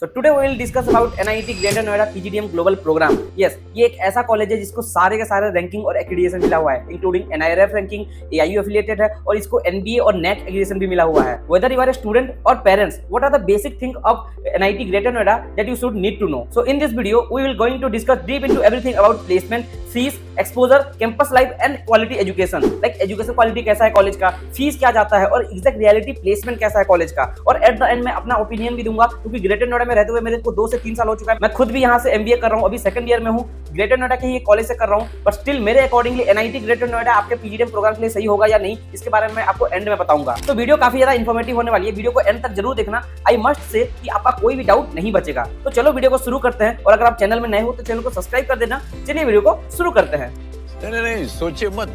So today we will discuss about NIT Greater Noida PGDM Global Program. Yes, ये एक ऐसा college है जिसको सारे के सारे रैंकिंग और एक्रीडिएशन मिला हुआ है, including NIRF ranking, AIU affiliated है और इसको NBA और NAC एक्रीडिएशन भी मिला हुआ है. Whether you are a student or parents, what are the basic thing of NIT Greater Noida that you should need to know? So in this video, we will going to discuss deep into everything about placement, fees, exposure, campus life and quality education. Like education quality कैसा है college का, fees क्या जाता है और exact reality placement कैसा है college का. और एट द एंड में अपना ओपिनियन भी दूंगा क्योंकि ग्रेटर नोएडा में रहते हुए मेरे को 2 से 3 साल हो चुका है. मैं खुद भी यहाँ से MBA कर रहा हूँ, अभी सेकंड ईयर में हूँ, ग्रेटर नोएडा के ही कॉलेज से कर रहा हूँ. बट स्टिल मेरे अकॉर्डिंगली NIT ग्रेटर नोएडा आपके PGDM प्रोग्राम के लिए सही होगा या नहीं, इसके बारे में आपको एंड में बताऊंगा. तो वीडियो काफी ज्यादा इन्फॉर्मेटिव होने वाली है, वीडियो को एंड तक जरूर देखना. आई मस्ट से कि आपका कोई भी डाउट नहीं बचेगा. तो चलो वीडियो को शुरू करते हैं. और अगर आप चैनल में नए हो तो चैनल को सब्सक्राइब कर देना. चलिए वीडियो को शुरू करते हैं. नहीं सोचिए मत,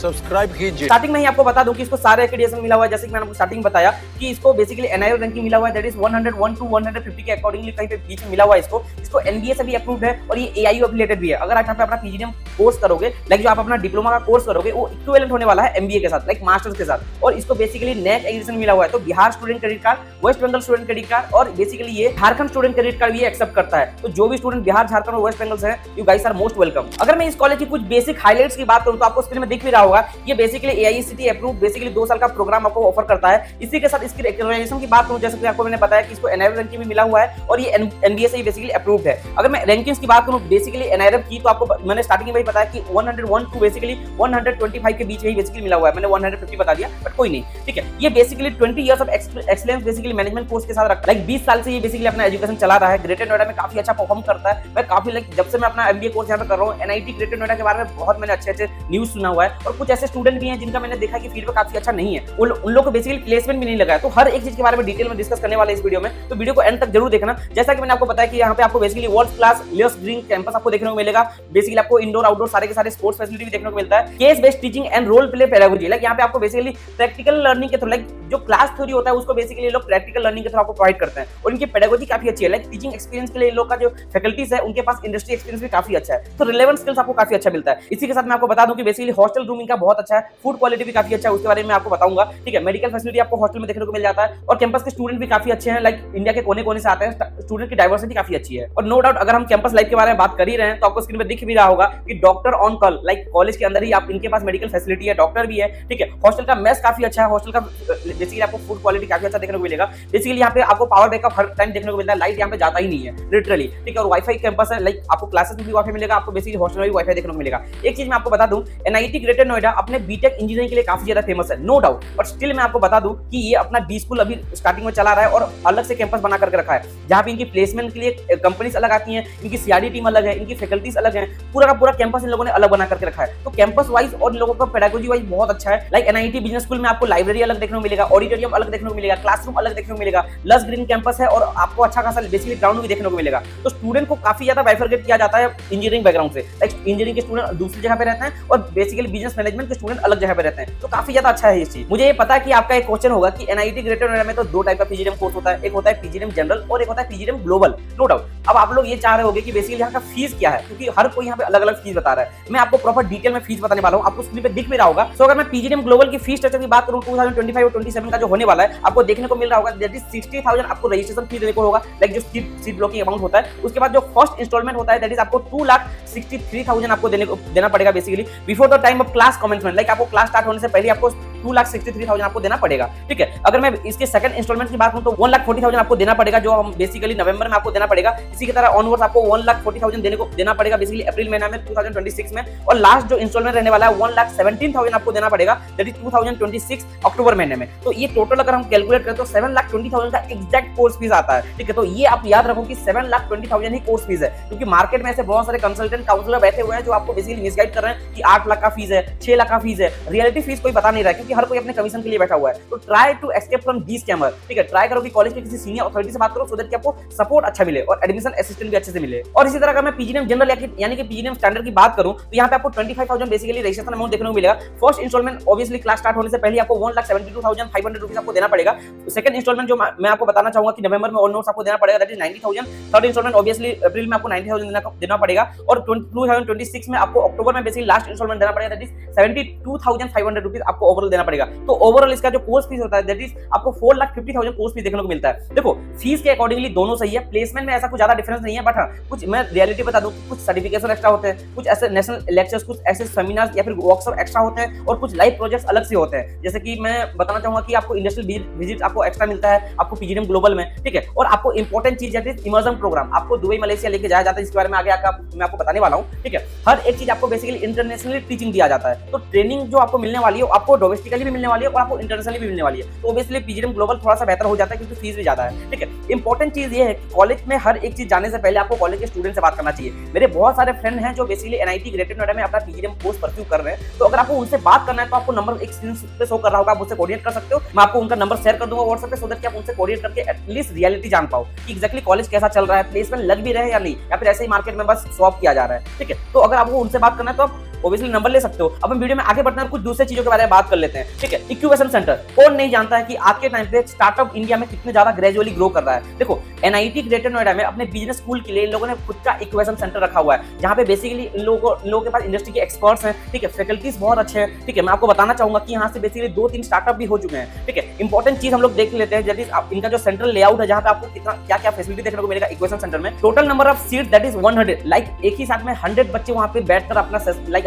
सब्सक्राइब कीजिए. स्टार्टिंग में ही आपको बता दूं कि इसको सारे एक्रीडिएशन मिला हुआ है. जैसे कि मैंने आपको स्टार्टिंग में बताया कि इसको बेसिकली NIRF रैंकिंग मिला हुआ है, दैट इज 101 टू 150 के अकॉर्डिंगली कहीं पे बीच में मिला हुआ है. इसको NBA से भी अप्रूव्ड है और ये AIU एफिलिएटेड भी है. अगर आप यहाँ पे अपना PGDM कोर्स करोगे, लाइक जो आप अपना डिप्लोमा का कोर्स करोगे, वो इक्विवेलेंट होने वाला है MBA के साथ, लाइक मास्टर्स के साथ. और इसको बेसिकली NAC एक्रीडिएशन मिला हुआ है. तो Bihar student credit card, West Bengal student credit card और बेसिकली ये झारखंड स्टूडेंट क्रेडिट कार्ड भी एक्सेप्ट करता है. तो जो भी स्टूडेंट बिहार, झारखंड और वेस्ट बंगाल से हैं, you guys are most welcome. अगर मैं इस कॉलेज की कुछ बेसिक हाइलाइट्स की बात करूं तो आपको स्क्रीन में दिख भी रहा होगा. ये बेसिकली AICTE अप्रूव बेसिकली 2 साल का प्रोग्राम आपको ऑफर करता है. इसी के साथ इसकी रिकग्निशन की बात करूं, जैसे कि आपको मैंने बताया कि इसको NIRF रैंकिंग भी मिला हुआ है और ये NBA से ही बेसिकली अप्रूव्ड है. अगर मैं रैंकिंग्स की बात करूं बेसिकली NIRF की, तो आपको मैंने स्टार्टिंग में वही बताया कि 101 टू बेसिकली 125 के बीच में ही बेसिकली मिला हुआ है. मैंने 150 बता दिया, बट कोई नहीं, ठीक है. ये basically 20 years of excellence basically management course के साथ रखता है. लाइक 20 साल से ये बेसिकली अपना एजुकेशन चला रहा है. ग्रेटर नोएडा में काफी अच्छा परफॉर्म करता है. मैं काफी लाइक जब से मैं अपना MBA कोर्स यहाँ पे कर रहा हूँ, NIT ग्रेटर नोएडा के बारे में बहुत मैंने अच्छे न्यूज सुना हुआ है. और कुछ ऐसे स्टूडेंट भी हैं जिनका मैंने देखा कि फीडबैक काफी अच्छा नहीं है, उन लोगों को बेसिकली प्लेसमेंट भी नहीं लगा है. तो हर एक चीज के बारे में डिटेल में डिस्कस करने वाले इस वीडियो में, तो वीडियो को एंड तक जरूर देखना. जैसा कि मैंने आपको बताया कि यहाँ पे आपको बेसिकली वर्ल्ड क्लास लस ग्रीन कैंपस आपको देखने को मिलेगा. बेसिकली आपको इंडोर आउटडोर सारे के सारे स्पोर्ट्स फैसिलिटी भी देखने को मिलता है. Case based teaching and role play pedagogy, like यहाँ पे आपको बेसिकली प्रैक्टिकल लर्निंग के थ्रू, लाइक जो क्लास थ्योरी होता है उसको बेसिकली लोग प्रैक्टिकल लर्निंग के थ्रू आपको प्रोवाइड करते हैं. और इनकी पेडागोजी काफी अच्छी है. लाइक टीचिंग एक्सपीरियंस के लिए लोग का जो फैकल्टीज है उनके पास इंडस्ट्री एक्सपीरियंस भी काफी अच्छा है. तो रिलेवेंट स्किल्स आपको काफी अच्छा मिलता है. इसी के साथ मैं आपको बता दूं कि बेसिकली हॉस्टल रूम इनका बहुत अच्छा है, फूड क्वालिटी भी काफी अच्छा है, उसके बारे में आपको बताऊंगा, ठीक है. मेडिकल फैसिलिटी आपको हॉस्टल में देखने को मिल जाता है. और कैंपस के स्टूडेंट भी काफी अच्छे हैं, लाइक इंडिया के कोने कोने से आते हैं. स्टूडेंट की डाइवर्सिटी काफी अच्छी है. और नो डाउट अगर हम कैंपस लाइफ के बारे में बात कर ही रहे हैं तो आपको स्क्रीन पे दिख भी रहा होगा कि doctor on call, like college के अंदर ही आप इनके पास मेडिकल फैसिलिटी है, डॉक्टर भी है, ठीक है. हॉस्टल का मेस काफी अच्छा है. हॉस्टल का बेसिकली आपको फूड क्वालिटी काफी अच्छा देखने को मिलेगा. बेसिकली यहाँ पे आपको पावर बैकअप हर टाइम देखने को मिलता है. लाइट यहाँ पे जाता ही नहीं है लिटरली, ठीक है. और वाईफाई कैंपस है, लाइक आपको क्लासेस में भी वाईफाई मिलेगा, आपको बेसिकली हॉस्टल में भी वाईफाई देखने को मिलेगा. एक चीज मैं आपको बता दूं, NIT ग्रेटर नोएडा अपने बीटेक इंजीनियरिंग के लिए काफी ज्यादा फेमस है, नो डाउट. बट स्टिल मैं आपको बता दूं कि ये अपना B स्कूल अभी स्टार्टिंग में चला रहा है और अलग से कैंपस बना करके रखा है, जहां पे इनकी प्लेसमेंट के लिए कंपनीज अलग आती हैं, इनकी CRD टीम अलग है, इनकी फैकल्टीज अलग है. पूरा का पूरा कैंपस इन लोगों ने अलग बना करके रखा है. तो कैंपस वाइज और इन लोगों का पेडागोजी वाइज बहुत अच्छा है. लाइक NIT बिजनेस स्कूल में आपको लाइब्रेरी अलग देखने को मिलेगा, ऑडिटोरियम अलग देखने को मिलेगा, क्लासरूम अलग देखने को मिलेगा. लस ग्रीन कैंपस है और आपको अच्छा खासा बेसिकली ग्राउंड भी देखने को मिलेगा. तो स्टूडेंट को काफी ज्यादा बाइफरकेट किया जाता है इंजीनियरिंग बैकग्राउंड से. लाइक इंजीनियरिंग के स्टूडेंट दूसरी जगह पे रहते हैं और बेसिकली बिजनेस मैनेजमेंट के स्टूडेंट अलग जगह पे रहते हैं. तो काफी ज्यादा अच्छा है ये चीज. मुझे ये पता है कि आपका एक क्वेश्चन होगा कि NIT ग्रेटर नोएडा में तो 2 टाइप का PGDM कोर्स होता है, एक होता है PGDM जनरल और एक होता है PGDM ग्लोबल, नो डाउट. अब आप लोग ये चाह रहे होंगे कि बेसिकली यहाँ का फीस क्या है, क्योंकि हर कोई यहाँ पे अलग अलग फीस बता रहा है. मैं आपको प्रॉपर डिटेल में फीस बताने वाला हूँ, आपको स्क्रीन पे दिख भी रहा होगा. सो अगर मैं PGDM ग्लोबल की फीस स्ट्रक्चर की बात करूँ 2025 और 27 का जो होने वाला है, आपको देखने को मिल रहा होगा दैट इज 60,000 आपको रजिस्ट्रेशन फी देने को होगा, लाइक जो सीट ब्लॉकिंग अमाउंट होता है. उसके बाद जो फर्स्ट इंस्टॉलमेंट होता है दैट इज आपको 2,63,000 आपको देना पड़ेगा basically before the time of class commencement. Like आपको क्लास स्टार्ट होने से पहले आपको 2,63,000 आपको देना पड़ेगा, ठीक है. अगर मैं इसके सेकंड इंस्टॉलमेंट की बात करूं तो 1,40,000 आपको देना पड़ेगा, जो हम बेसिकली नवंबर में आपको देना पड़ेगा. इसी की तरह ऑनवर्ड्स आपको 1,40,000 देना पड़ेगा बेसिकली अप्रैल महीना में 2026 में. और लास्ट जो इंस्टॉलमेंट रहने वाला है 1,17,000 आपको देना पड़ेगा दैट इज 2026 अक्टूबर महीने में. तो ये टोटल अगर हम कैलकुलेट करें तो 7,20,000 का एग्जैक्ट कोर्स फीस आता है, ठीक है. तो ये आप याद रखो कि 7,20,000 ही कोर्स फीस है, क्योंकि मार्केट में ऐसे बहुत सारे कंसल्टेंट काउंसलर बैठे हुए हैं जो आपको बेसिकली मिसगाइड कर रहे हैं कि 8 लाख का फीस है, 6 लाख का फीस है. रियलिटी फीस कोई बता नहीं रहा है, क्योंकि हर कोई अपने कमीशन के लिए बैठा हुआ है. तो try to escape from the scammer, ठीक है. ट्राई करो कि कॉलेज के किसी सीनियर अथॉरिटी से बात करो सो दैट कि आपको सपोर्ट अच्छा मिले और एडमिशन असिस्टेंट भी अच्छे से मिले. और इसी तरह अगर मैं PGDM जनरल यानी कि PGDM स्टैंडर्ड की बात करूं तो यहाँ पे आपको 25,000 बेसिकली रजिस्ट्रेशन अमाउंट देखने को मिलेगा. First instalment obviously class start होने से पहले आपको 1,72,500 रुपीज आपको देना पड़ेगा. सेकंड इंस्टॉलमेंट जो मैं आपको बताना चाहूंगा कि नवंबर में ऑन नोट्स आपको देना पड़ेगा that is 90,000. Third instalment obviously April में आपको 90,000 देना पड़ेगा. और 2026 में आपको अक्टूबर में बेसिकली लास्ट इंस्टॉलमेंट देना पड़ेगा दैट इज 72,500 रुपीज आपको ओवरऑल देना देना पड़ेगा। तो ओवरऑल इसका जो कोर्स फीस होता है दैट इज आपको 4,50,000 कोर्स फीस देखने को मिलता है। देखो फीस के अकॉर्डिंगली दोनों सही है, प्लेसमेंट में ऐसा कुछ ज्यादा डिफरेंस नहीं है, बट हाँ कुछ मैं रियलिटी बता दूं, कुछ सर्टिफिकेशन एक्स्ट्रा होते हैं, कुछ ऐसे नेशनल लेक्चर्स, कुछ ऐसे सेमिनार्स या फिर वर्कशॉप एक्स्ट्रा होते हैं, और कुछ लाइव प्रोजेक्ट्स अलग से होते हैं। जैसे कि मैं बताना चाहूंगा कि आपको इंडस्ट्रियल विजिट आपको एक्स्ट्रा मिलता है आपको पीजीडीएम ग्लोबल में, ठीक है। और आपको इंपॉर्टेंट चीज है इमर्जन प्रोग्राम, आपको दुबई मलेशिया लेके जाया जाता है, इसके बारे में आगे मैं आपको बताने वाला हूँ, ठीक है। हर एक चीज आपको बेसिकली इंटरनेशनली टीचिंग दिया जाता है। तो ट्रेनिंग जो आपको मिलने वाली है आपको डोमेस्टिकली भी मिलने वाली है और आपको इंटरनेशनली भी मिलने वाली है। तो ऑब्वियसली पीजीडीएम ग्लोबल थोड़ा सा बेहतर हो जाता है क्योंकि फीस भी ज्यादा है, ठीक है। इंपॉर्टेंट चीज ये है कि कॉलेज में हर एक चीज जाने से पहले आपको कॉलेज के स्टूडेंट से बात करना चाहिए। मेरे बहुत सारे फ्रेंड हैं जो बेसिकली एनआईटी ग्रेटर नोएडा में अपना पीजीडीएम कोर्स परस्यू कर रहे हैं। तो अगर आपको उनसे बात करना है तो आपको नंबर एक स्क्रीन पे शो कर रहा होगा, आप उससे कोऑर्डिनेट कर सकते हो। मैं आपको उनका नंबर शेयर कर दूंगा व्हाट्सएप पे, सो दैट कि आप उनसे कोऑर्डिनेट करके एटलीस्ट रियलिटी जान पाओ कि एक्जैक्टली कॉलेज कैसा चल रहा है, प्लेसमेंट लग भी रहे हैं या नहीं, या फिर ऐसे ही मार्केट में बस स्वैप किया जा रहा है, ठीक है। तो अगर आपको उनसे बात करना है तो आप ऑब्वियसली नंबर ले सकते हो। अब हम वीडियो में आगे बढ़ते हैं और कुछ दूसरे चीजों के बारे में बात कर लेते हैं, ठीक है। इक्यूबेशन सेंटर, कौन नहीं जानता है कि आज के टाइम पे स्टार्टअप इंडिया में कितने ज्यादा ग्रेजुअली ग्रो कर रहा है। देखो एनआईटी ग्रेटर नोएडा में अपने बिजनेस स्कूल के लिए इन लोगों ने खुद का इक्यूबेशन सेंटर रखा हुआ है, जहां पे बेसिकली इन लोगों के पास इंडस्ट्री के एक्सपर्ट्स हैं, ठीक है, फैकल्टीज बहुत अच्छे हैं, ठीक है। मैं आपको बताना चाहूंगा कि यहाँ से बेसिकली 2-3 स्टार्टअप भी हो चुके हैं, ठीक है। इंपॉर्टेंट चीज हम लोग देख लेते हैं, दैट इज इनका जो सेंट्रल लेआउट है, जहां पे आपको कितना क्या क्या फैसिलिटी देखने को मिलेगा इक्यूबेशन सेंटर में। Total number of seat that is 100, like एक ही साथ में 100 बच्चे वहां पे बैठकर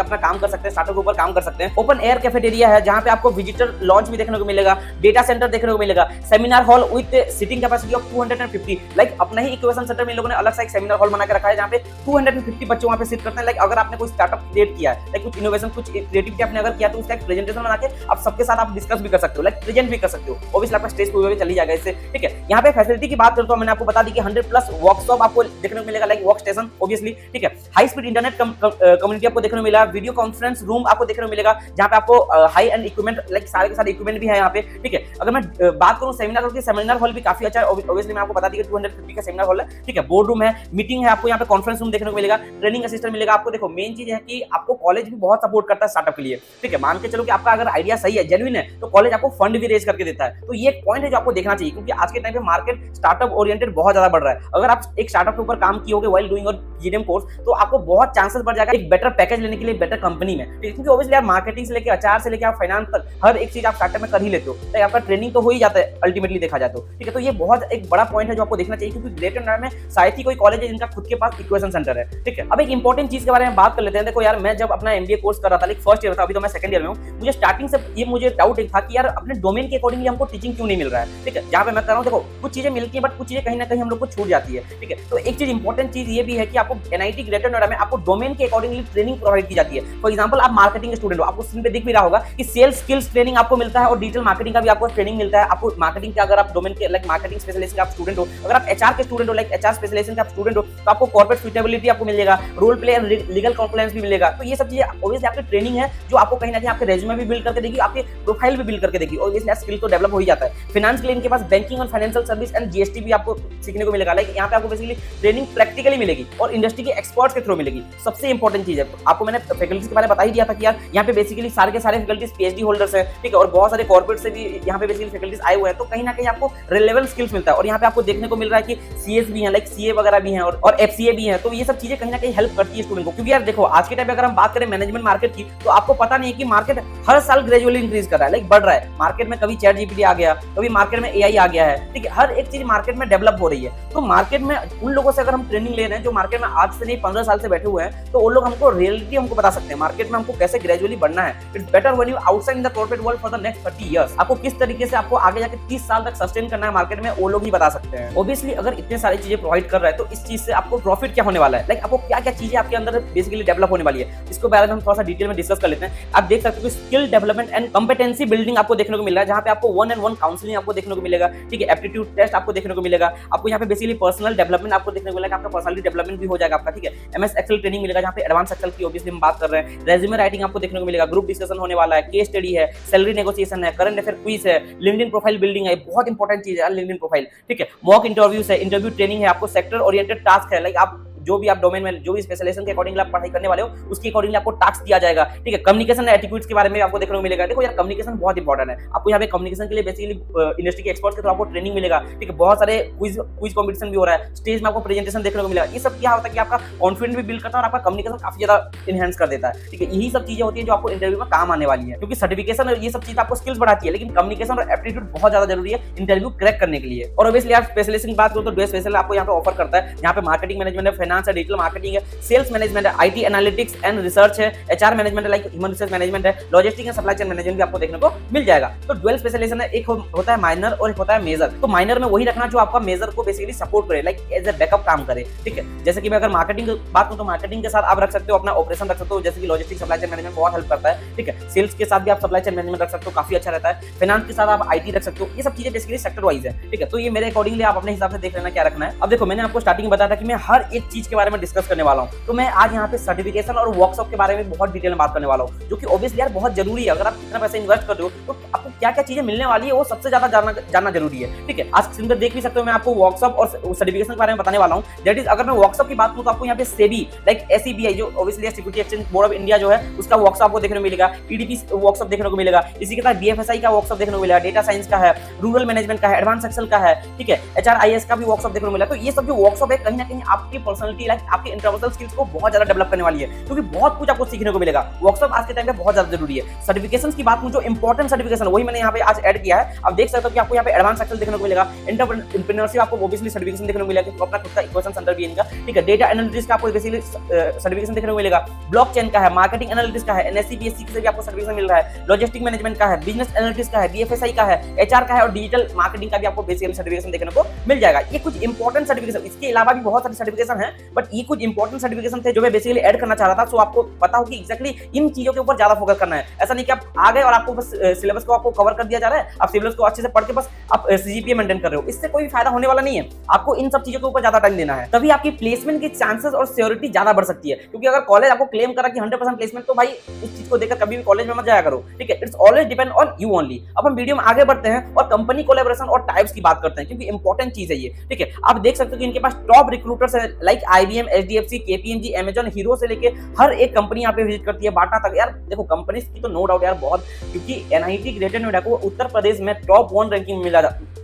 अपना काम कर सकते हैं, स्टार्टअप के ऊपर काम कर सकते हैं। ओपन एयर कैफेटेरिया है जहां पे आपको विजिटर लॉन्च भी देखने को मिलेगा, डेटा सेंटर देखने को मिलेगा, seminar hall with sitting capacity of 250, like अपना ही इक्यूबेशन सेंटर में इन लोगों ने अलग से एक सेमिनार हॉल बना के रखा है जहां पे 250 बच्चे वहां पे सिट करते हैं। लाइक अगर आपने कोई स्टार्टअप क्रिएट किया है, लाइक कुछ इनोवेशन, कुछ क्रिएटिविटी आपने अगर किया तो उसका एक प्रेजेंटेशन बना के आप सबके साथ आप डिस्कस भी कर सकते हो, लाइक प्रेजेंट भी कर सकते हो। ऑब्वियसली आपका स्टेज पे चली जाएगा इससे, ठीक है। यहाँ पे फैसिलिटी की बात करता हूं, मैंने आपको बता दी कि 100+ वर्कशॉप आपको देखने को मिलेगा, लाइक वर्क स्टेशन ऑब्वियसली, ठीक है। हाई स्पीड इंटरनेट कम्युनिटी आपको देखने को मिलेगा, वीडियो कॉन्फ्रेंस रूम आपको देखने को मिलेगा जहां पे आपको हाई एंड इक्विपमेंट, लाइक सारे के सारे इक्विपमेंट भी है यहाँ पे, ठीक है। अगर मैं बात करूं सेमिनार हॉल की, सेमिनार हॉल भी काफी अच्छा है। ऑब्वियसली मैं आपको बता दी कि 250 का सेमिनार हॉल है, ठीक है। बोर्ड रूम है, मीटिंग है, आपको यहाँ पे कॉन्फ्रेंस रूम देखने को मिलेगा, ट्रेनिंग असिस्टेंट मिलेगा आपको। देखो मेन चीज है कि आपको कॉलेज भी बहुत सपोर्ट करता है स्टार्टअप के लिए, ठीक है। मान के चलो कि आपका अगर आइडिया सही है, जेन्युइन है, तो कॉलेज आपको फंड भी रेज करके देता है। तो ये एक पॉइंट है जो आपको देखना चाहिए, क्योंकि आज के टाइम पे मार्केट स्टार्टअप ओरिएंटेड बहुत ज्यादा बढ़ रहा है। अगर आप एक स्टार्टअप के ऊपर काम किए होगे व्हाइल डूइंग और पीजीडीएम कोर्स, तो आपको बहुत चांसेस बढ़ जाएगा एक बेटर पैकेज लेने के लिए, बेटर कंपनी में, क्योंकि ऑब्वियसली आप मार्केटिंग से लेकर आचार से लेकर आप फाइनेंस तक हर एक चीज आप स्टार्टअप में कर ही लेते हो, तो आपका ट्रेनिंग तो हो ही जाता है अल्टीमेटली देखा जाए तो, ठीक है। तो ये बहुत एक बड़ा पॉइंट है जो आपको देखना चाहिए, क्योंकि ग्रेटर नोएडा में शायद ही कोई कॉलेज है जिनका खुद के पास इक्वेशन सेंटर है, ठीक है। अब एक इंपॉर्टेंट चीज के बारे में बात कर लेते हैं। देखो यार, मैं जब अपना एमबीए कोर्स कर रहा था, लाइक फर्स्ट ईयर था, अभी तो मैं सेकंड ईयर में हूं, मुझे स्टार्टिंग से ये मुझे डाउट एक था कि यार अपने डोमेन के अकॉर्डिंगली हमको टीचिंग क्यों नहीं मिल रहा है, ठीक है। जहां पे मैं कर रहा हूं, देखो कुछ चीजें मिलती है बट कुछ चीजें कहीं ना कहीं हम लोग को छूट जाती है, ठीक है। तो एक चीज इंपॉर्टेंट चीज ये भी है कि आपको एनआईटी ग्रेटर नोएडा में आपको डोमेन के अकॉर्डिंगली ट्रेनिंग प्रोवाइड की जाती है। फॉर एग्जांपल आप मार्केटिंग स्टूडेंट हो, आपको स्क्रीन पे दिख भी रहा होगा कि सेल्स स्किल्स ट्रेनिंग आपको मिलता है और डिजिटल मार्केटिंग का भी आपको ट्रेनिंग मिलता है। आपको मार्केटिंग के अगर आप डोमेन के लाइक मार्केटिंग स्पेशलिस्ट आप स्टूडेंट हो, अगर आप एचआर के स्टूडेंट हो, लाइक एचआर स्पेशलाइजेशन के आप स्टूडेंट हो, तो आपको कॉर्पोरेट सूटेबिलिटी आपको मिलेगा, role play and legal compliance भी मिलेगा। तो ये सब चीजें ऑब्वियसली आपकी ट्रेनिंग है जो आपको कहीं ना कहीं आपके रेज्यूमे भी बिल्ड करके देगी, आपके प्रोफाइल भी बिल्ड करके देगी, और इसलिए स्किल तो डेवलप हो ही जाता है। फाइनेंस के लिए इनके पास बैंकिंग और फाइनेंशियल सर्विस एंड जीएसटी भी आपको सीखने को मिलेगा। लाइक यहाँ पे आपको बेसिकली ट्रेनिंग प्रैक्टिकली मिलेगी और इंडस्ट्री के एक्सपर्ट्स के थ्रू मिलेगी। सबसे इंपॉर्टेंट चीज है, आपको मैंने फैकल्टीज के बारे में बता ही दिया था कि यार यहाँ पे बेसिकली सारे के सारे फैकल्टीज पीएचडी होल्डर्स हैं, ठीक है, और बहुत सारे कॉर्पोरेट से भी यहाँ पे बेसिकली फैकल्टीज आए हुए हैं। तो कहीं ना कहीं आपको रिलेवेंट स्किल्स मिलता है, और यहाँ पे आपको देखने को मिल रहा है कि सीएस भी है, लाइक सीए वगैरह भी हैं और एफसीए भी है। तो ये सब चीजें कहीं ना कहीं हेल्प करती है स्टूडेंट को, क्योंकि यार देखो आज के टाइम पे अगर हम बात करें मैनेजमेंट मार्केट की, तो आपको पता नहीं है कि मार्केट हर साल ग्रेजुअली इंक्रीज कर रहा है, लाइक बढ़ रहा है। मार्केट में कभी चैट जीपीटी आ गया, कभी मार्केट में एआई आ गया है, ठीक है। हर एक चीज मार्केट में डेवलप हो रही है। तो मार्केट में उन लोगों से अगर हम ट्रेनिंग ले रहे हैं जो मार्केट में आज से नहीं 15 साल से बैठे हुए हैं, तो वो लोग हमको रियलिटी हमको बता सकते हैं मार्केट में हमको कैसे ग्रेजुअली बढ़ना है। It's better when you outside in the corporate world for the next 30 years. आपको किस तरीके से आपको आगे जाके 30 साल तक सस्टेन करना है मार्केट में, वो लोग ही बता सकते हैं। ऑब्वियसली अगर इतने सारी चीजें प्रोवाइड कर रहा है तो इस चीज से आपको प्रॉफिट क्या होने वाला है, लाइक आपको क्या क्या चीजें आपके अंदर बेसिकली डेवलप होने वाली है, इसको बारे में हम थोड़ा सा डिटेल में डिस्कस कर लेते हैं। आप देख सकते हो कि skill development and competency building आपको देखने को मिल रहा है, जहां पे आपको 1-on-1 काउंसलिंग आपको देखने को मिलेगा, ठीक है। एप्टीट्यूड टेस्ट आपको देखने को मिलेगा, आपको यहाँ पे बेसिकली पर्सनल डेवलपमेंट आपको देखने को मिलेगा, आपका पर्सनैलिटी डेवलपमेंट भी हो जाएगा आपका, ठीक है। एमएस एक्सेल ट्रेनिंग मिलेगा, जहां पे एडवांस एक्सेल की ऑब्वियसली हम बात कर रहे हैं। रेज्यूमे राइटिंग आपको देखने को मिलेगा, ग्रुप डिस्कशन होने वाला है, केस स्टडी है, सैलरी नेगोशिएशन है, करंट अफेयर क्विज है, लिंक्डइन प्रोफाइल बिल्डिंग है, बहुत इंपॉर्टेंट चीज है लिंक्डइन प्रोफाइल, ठीक है। मॉक इंटरव्यूज है, इंटरव्यू ट्रेनिंग है, आपको सेक्टर ओरिएंटेड टास्क है, लाइक आप जो भी आप डोमेन में जो भी स्पेशलाइजेशन के अकॉर्डिंग आप पढ़ाई करने वाले हो उसके अकॉर्डिंग आपको टास्क दिया जाएगा। ठीक है, कम्युनिकेशन एटिट्यूड्स के बारे में आपको देखने को मिलेगा। देखो यार कम्युनिकेशन बहुत इंपॉर्टेंट है, आपको यहाँ पे कम्युनिकेशन के लिए बेसिकली इंडस्ट्री के एक्सपर्ट्स के थ्रू आपको ट्रेनिंग मिलेगा। ठीक है, बहुत सारे क्विज कॉम्पिटिशन भी हो रहा है, स्टेज में आपको प्रेजेंटेशन देखने को मिलेगा। ये सब क्या होता है कि आपका कॉन्फिडेंस भी बिल्ड करता है और आपका कम्युनिकेशन काफी ज्यादा इनहेंस कर देता है। ठीक है, यही सब चीजें होती है जो आपको इंटरव्यू में काम आने वाली है, क्योंकि सर्टिफिकेशन और ये सब चीज आपको स्किल्स बढ़ाती है, लेकिन कम्युनिकेशन और एप्टीट्यूड बहुत ज्यादा जरूरी है इंटरव्यू क्रैक करने के लिए। और ऑब्वियसली आप स्पेशलिस्ट की बात करो तो डुएट स्पेशल आपको यहाँ पे ऑफर करता है। यहाँ पे मार्केटिंग मैनेजमेंट है, फाइनेंस है, डिजिटल मार्केटिंग है, सेल्स मैनेजमेंट है, आईटी एनालिटिक्स एंड रिसर्च है, एचआर मैनेजमेंट है, लाइक ह्यूमन रिसोर्स मैनेजमेंट है, logistics and supply chain management भी आपको देखने को मिल जाएगा। तो डुअल स्पेशलाइजेशन है, एक होता है माइनर और एक होता है मेजर। तो माइनर में वही रखना जो आपका मेजर को बेसिकली सपोर्ट करे, लाइक एज ए बैकअप काम करे। ठीक है, जैसे कि मैं अगर मार्केटिंग की बात करूं तो मार्केटिंग के साथ आप रख सकते हो अपना ऑपरेशन रख सकते हो, जैसे कि लॉजिस्टिक्स सप्लाई चेन मैनेजमेंट बहुत हेल्प करता है। ठीक है, सेल्स के साथ भी आप सप्लाई चेन मैनेजमेंट रख सकते हो, काफी अच्छा रहता है। फाइनेंस के साथ आप आईटी रख सकते हो। ये सब चीजें बेसिकली सेक्टर वाइज है। ठीक है, तो ये मेरे अकॉर्डिंगली आप अपने हिसाब से देख लेना क्या रखना है। अब देखो मैंने आपको स्टार्टिंग में बताया था कि मैं हर एक चीज के बारे में डिस्कस करने वाला हूं, तो मैं आज यहाँ पे सर्टिफिकेशन और वर्कशॉप के बारे में बहुत डिटेल में बात करने वाला हूं, जो कि ऑब्वियसली यार बहुत जरूरी है। अगर आप इतना पैसा इन्वेस्ट कर रहे हो तो आपको क्या क्या चीजें मिलने वाली है वो सबसे ज्यादा जानना जरूरी है। ठीक है, आज स्क्रीन पर देख भी सकते हो मैं आपको वर्कशॉप और सर्टिफिकेशन के बारे में बताने वाला हूं। दैट इज अगर मैं वर्कशॉप की बात करूं तो आपको यहाँ पे सेबी लाइक एसईबीआई जो obviously security exchange board of India जो है उसका वर्कशॉप आपको देखने को मिलेगा, ईडीपी वर्कशॉप देखने को मिलेगा, इसी के साथ बीएफएसआई का वर्कशॉप देखने को मिलेगा, डेटा साइंस का है, रूरल मैनेजमेंट का है, एडवांस एक्सेल का है। ठीक है, एचआरआईएस का भी वर्कशॉप देखने को मिला। तो ये सब जो वर्कशॉप है कहीं ना कहीं आपकी पर्सनालिटी लाइक आपके इंटरपर्सनल स्किल्स को बहुत ज्यादा डेवलप करने वाली है, क्योंकि बहुत कुछ आपको सीखने को मिलेगा। वर्कशॉप आज के टाइम पे बहुत ज्यादा जरूरी है। सर्टिफिकेशन की बात करूं जो इंपॉर्टेंट सर्टिफिकेशन वही मैंने यहाँ पे आज ऐड किया है। आप देख सकते हो कि आपको यहाँ पे एडवांस एक्सेल देखने को मिलेगा, एंटरप्रेन्योरशिप आपको ऑब्वियसली सर्टिफिकेशन देखने को मिलेगा क्योंकि अपना खुद का इक्वेशन सेंटर भी इनका। ठीक है, डेटा एनालिटिक्स का आपको बेसिकली सर्टिफिकेशन देखने को मिलेगा, ब्लॉकचेन का है, मार्केटिंग एनालिटिक्स का है, एनएससी बीएससी से भी आपको सर्टिफिकेशन मिल रहा है, लॉजिस्टिक मैनेजमेंट का है, बिजनेस एनालिटिक्स का है, बीएफएसआई का है, एचआर का है और डिजिटल मार्केटिंग का भी आपको बेसिकली सर्टिफिकेशन देखने को मिल जाएगा। ये कुछ इंपॉर्टेंट सर्टिफिकेशन, इसके अलावा भी बहुत सारे सर्टिफिकेशन है, बट ये कुछ इंपॉर्टेंट सर्टिफिकेशन थे जो मैं बेसिकली ऐड करना चाह रहा था। सो आपको पता हो कि एक्जैक्टली इन चीजों के ऊपर ज्यादा फोकस करना है। ऐसा नहीं कि आप आ गए और आपको बस सिलेबस को आपको कवर कर दिया जा रहा है, आप सिलेबस को अच्छे से पढ़ के बस आप सीजीपीए मेंटेन कर रहे हो, इससे कोई फायदा होने वाला नहीं है। आपको इन सब चीजों के ऊपर ज्यादा टाइम देना है, तभी आपकी प्लेसमेंट की चांसेस और सिक्योरिटी ज्यादा बढ़ सकती है। क्योंकि अगर कॉलेज आपको क्लेम करा कि 100% प्लेसमेंट, तो भाई उस चीज को देखकर कभी भी कॉलेज में मत जाया करो। ठीक है, it's always depend on you only. अब हम वीडियो में आगे बढ़ते हैं और कंपनी कोलैबोरेशन और टाइप्स की बात करते हैं, क्योंकि इंपॉर्टेंट चीज है ये। ठीक है, आप देख सकते हो कि इनके पास टॉप रिक्रूटर्स है like IBM, HDFC, KPMG, Amazon, hero से लेके हर एक कंपनी यहाँ पे विजिट करती है, बाटा तक। यार देखो कंपनीज की तो नो डाउट यार बहुत, क्योंकि एनआईटी ग्रेटर नोएडा को उत्तर प्रदेश में टॉप 1 रैंकिंग मिला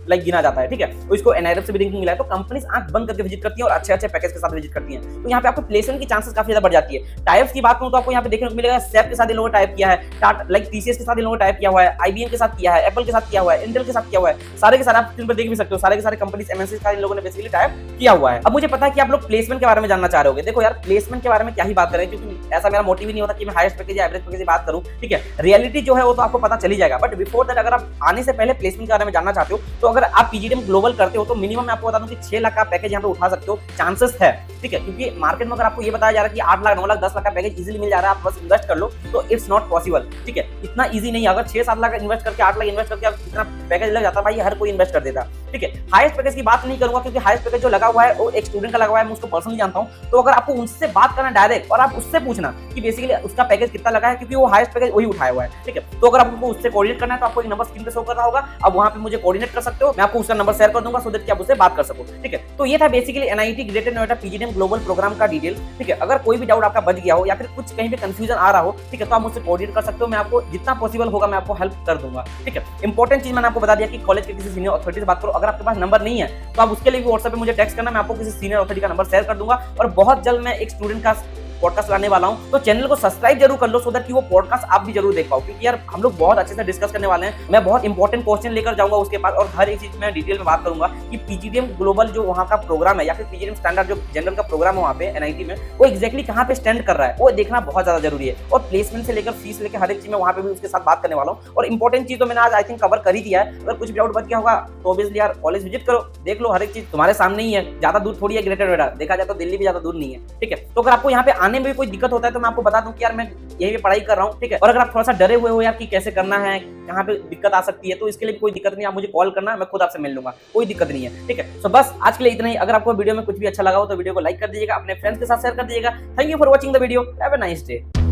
लाइक गिना जाता है। ठीक है, तो इसको एनआईएफ से भी रैंकिंग मिला है। तो कंपनीज आंख बंद करके विजिट करती है और अच्छे अच्छे पैकेज के साथ विजिट करती है। तो यहाँ पे आपको प्लेसमेंट की चांसेस काफी ज्यादा बढ़ जाती है। टाइप्स की बात करूं तो आपको यहाँ पे देखने को मिलेगा सैप के साथ इन लोगों ने टाइप किया है, टाटा लाइक टीसीएस के साथ इन लोगों ने टाइप किया हुआ है, आईबीएम के साथ किया है, एप्पल के साथ किया हुआ है, इंटेल के साथ किया हुआ है। सारे के सारे आप स्क्रीन पर देख भी सकते हो, सारे के सारे कंपनीज एमएनसी का इन लोगों ने बेसिकली टाइप किया हुआ है। अब मुझे पता है कि आप लोग प्लेसमेंट के बारे में जानना चाह रहे होगे। देखो यार प्लेसमेंट के बारे में क्या ही बात करें, क्योंकि ऐसा मेरा मोटिव ही नहीं होता कि मैं हाईएस्ट पैकेज या एवरेज पैकेज की बात करूं। ठीक है, रियलिटी जो है वो तो आपको पता चली जाएगा, बट बिफोर दैट अगर आप आने से पहले प्लेसमेंट के बारे में जानना चाहते हो तो अगर आप पीजीडीएम ग्लोबल करते हो तो मिनिमम मैं आपको बता दूं कि 6 लाख का पैकेज यहाँ पे उठा सकते हो, चांसेस है। ठीक है, क्योंकि मार्केट में अगर आपको ये बताया जा रहा है कि 8 लाख 9 लाख 10 लाख का पैकेज इजीली मिल जा रहा है, आप बस इन्वेस्ट कर लो, तो इट्स नॉट पॉसिबल। ठीक है, इतना इजी नहीं है। अगर 6-7 लाख इन्वेस्ट करके 8 लाख इन्वेस्ट करके आप इतना पैकेज लग जाता भाई, हर कोई इन्वेस्ट कर देता। ठीक है, हाईएस्ट पैकेज की बात नहीं करूंगा क्योंकि हाईएस्ट पैकेज जो लगा हुआ है वो एक स्टूडेंट का लगा हुआ है, मैं उसको पर्सनली जानता हूं। तो अगर आपको उनसे बात करना डायरेक्ट और आप उससे पूछना कि बेसिकली उसका पैकेज कितना लगा है, क्योंकि वो हाईएस्ट पैकेज वही उठाया हुआ है। ठीक है, तो अगर आपको उससे कोऑर्डिनेट करना है तो आपको एक नंबर स्क्रीन पे शो कर रहा होगा, अब वहां पे मुझे कोऑर्डिनेट कर सकते हो, मैं आपको उसका नंबर शेयर कर दूंगा सो दैट कि आप उससे बात कर सको। ठीक है, तो ये था basically NIT Greater Noida PGDM global programme का डिटेल। ठीक है, अगर कोई भी डाउट आपका बच गया हो या फिर कुछ कहीं पे कंफ्यूजन आ रहा हो, ठीक है, तो आप मुझसे कोऑर्डिनेट कर सकते हो, मैं आपको जितना पॉसिबल होगा मैं आपको हेल्प कर दूंगा। ठीक है, इंपॉर्टेंट चीज मैंने आपको बता दिया कि कॉलेज के किसी सीनियर अथॉरिटी से बात करो। अगर आपके पास नंबर नहीं है तो आप उसके लिए भी व्हाट्सएप पे मुझे टेक्स्ट करना, मैं आपको किसी सीनियर अथॉरिटी का नंबर शेयर कर दूंगा। और बहुत जल्द मैं एक स्टूडेंट का पॉडकास्ट लाने वाला हूं, तो चैनल को सब्सक्राइब जरूर कर लो सो दैट कि वो पॉडकास्ट आप भी जरूर देख पाओ, क्योंकि यार हम लोग बहुत अच्छे से डिस्कस करने वाले हैं। मैं बहुत इंपॉर्टेंट क्वेश्चन लेकर जाऊंगा उसके पास और हर एक चीज में डिटेल में बात करूंगा कि पीजीडीएम ग्लोबल जो वहां का प्रोग्राम है या फिर पीजीडीएम स्टैंडर्ड जो जनरल का प्रोग्राम है वहां पे एनआईटी में, वो एक्जैक्टली कहां पे स्टैंड कर रहा है वो देखना बहुत ज्यादा जरूरी है। और प्लेसमेंट से लेकर फीस लेकर हर एक चीज में वहां पे भी उसके साथ बात करने वाला हूं। और इंपॉर्टेंट चीज तो मैंने आज आई थिंक कवर कर ही दिया है। अगर कुछ भी डाउट बच गया होगा तो ऑब्वियसली यार कॉलेज विजिट करो, देख लो, हर एक चीज तुम्हारे सामने ही है, ज्यादा दूर थोड़ी है ग्रेटर नोएडा, देखा जाए तो दिल्ली भी ज्यादा दूर नहीं है। ठीक है, तो अगर आपको यहाँ पे आने में भी कोई दिक्कत होता है तो मैं आपको बता दूं कि यार मैं यही पे पढ़ाई कर रहा हूँ। ठीक है, और अगर आप थोड़ा सा डरे हुए हो यार कि कैसे करना है, कहाँ पे दिक्कत आ सकती है, तो इसके लिए भी कोई दिक्कत नहीं, आप मुझे कॉल करना, मैं खुद आपसे मिल लूंगा, कोई दिक्कत नहीं है। ठीक है, तो बस आज के लिए इतना ही। अगर आपको वीडियो में कुछ भी अच्छा लगा हो तो वीडियो को लाइक कर दीजिएगा, अपने फ्रेंड्स के साथ शेयर कर दीजिएगा। Thank you for watching the video, have a nice day.